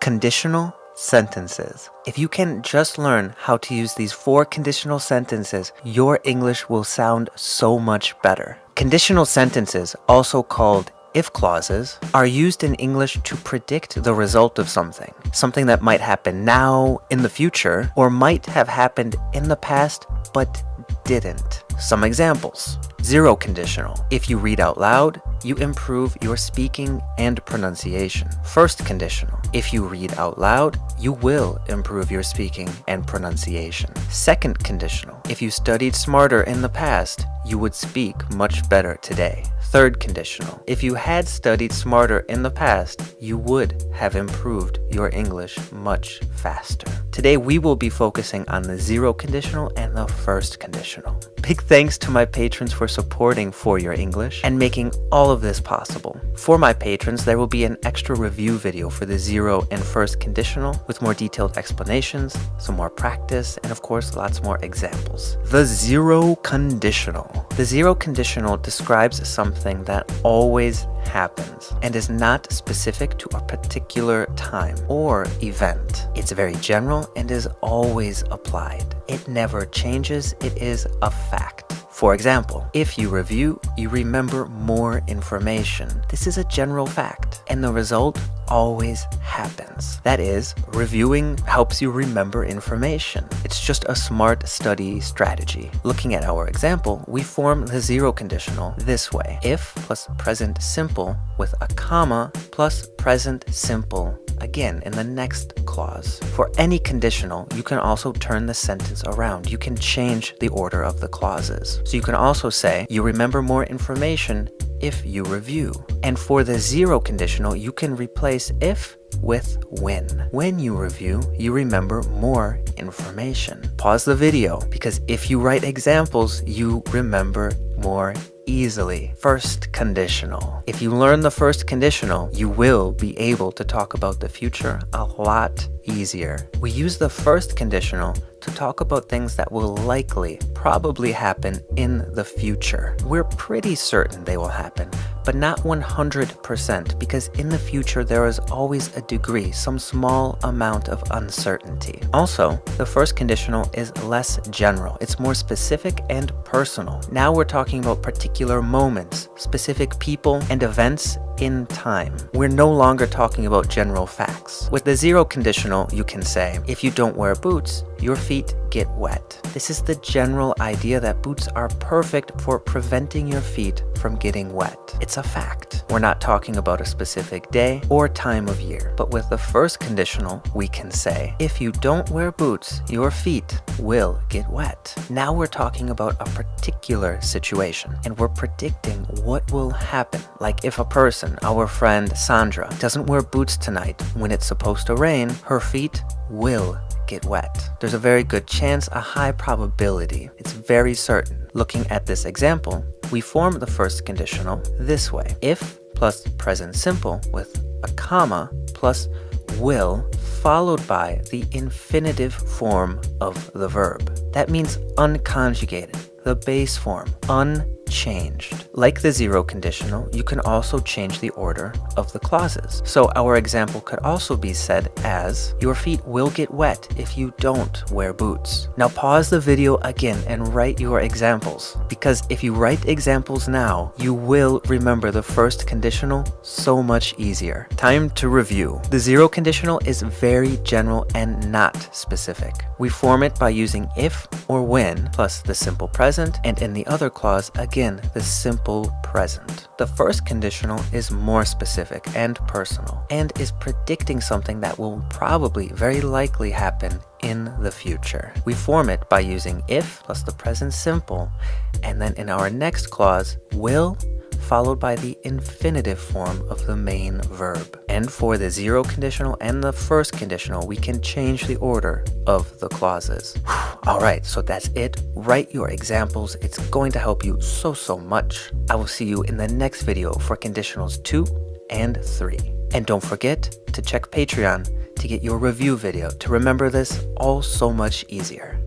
Conditional sentences. If you can just learn how to use these 4 conditional sentences, your English will sound so much better. Conditional sentences, also called if clauses, are used in English to predict the result of something that might happen now, in the future, or might have happened in the past but didn't. Some examples. Zero conditional. If you read out loud, you improve your speaking and pronunciation. First conditional. If you read out loud, you will improve your speaking and pronunciation. Second conditional. If you studied smarter in the past, you would speak much better today. Third conditional. If you had studied smarter in the past, you would have improved your English much faster. Today we will be focusing on the zero conditional and the first conditional. Big thanks to my patrons for supporting For Your English and making all of this possible. For my patrons, there will be an extra review video for the zero and first conditional with more detailed explanations, some more practice, and of course lots more examples. The zero conditional. The zero conditional describes something that always happens and is not specific to a particular time or event. It's very general and is always applied. It never changes. It is a fact. For example, if you review, you remember more information. This is a general fact, and the result always happens. That is, reviewing helps you remember information. It's just a smart study strategy. Looking at our example, we form the zero conditional this way. If plus present simple with a comma plus present simple again in the next clause. For any conditional, you can also turn the sentence around. You can change the order of the clauses. So you can also say, you remember more information if you review. And for the zero conditional, you can replace if with when. When you review, you remember more information. Pause the video, because if you write examples, you remember more easily. First conditional. If you learn the first conditional, you will be able to talk about the future a lot easier. We use the first conditional to talk about things that will probably happen in the future. We're pretty certain they will happen, but not 100%, because in the future there is always a degree, some small amount of uncertainty. Also, the first conditional is less general. It's more specific and personal. Now we're talking about particular moments, specific people and events in time. We're no longer talking about general facts. With the zero conditional, you can say, if you don't wear boots, your feet get wet. This is the general idea that boots are perfect for preventing your feet from getting wet. It's a fact. We're not talking about a specific day or time of year. But with the first conditional, we can say, if you don't wear boots, your feet will get wet. Now we're talking about a particular situation, and we're predicting what will happen. Like if a person, our friend Sandra, doesn't wear boots tonight when it's supposed to rain, her feet will get wet. There's a very good chance, a high probability. It's very certain. Looking at this example, we form the first conditional this way. If plus present simple with a comma plus will followed by the infinitive form of the verb. That means unconjugated, the base form, unchanged. Like the zero conditional, you can also change the order of the clauses. So our example could also be said as, your feet will get wet if you don't wear boots. Now pause the video again and write your examples, because if you write examples now, you will remember the first conditional so much easier. Time to review. The zero conditional is very general and not specific. We form it by using if or when plus the simple present, and in the other clause, again, the simple present. The first conditional is more specific and personal, and is predicting something that will probably, very likely happen in the future. We form it by using if plus the present simple, and then in our next clause, will followed by the infinitive form of the main verb. And for the zero conditional and the first conditional, we can change the order of the clauses. Alright, so that's it. Write your examples. It's going to help you so much. I will see you in the next video for conditionals 2 and 3. And don't forget to check Patreon to get your review video to remember this all so much easier.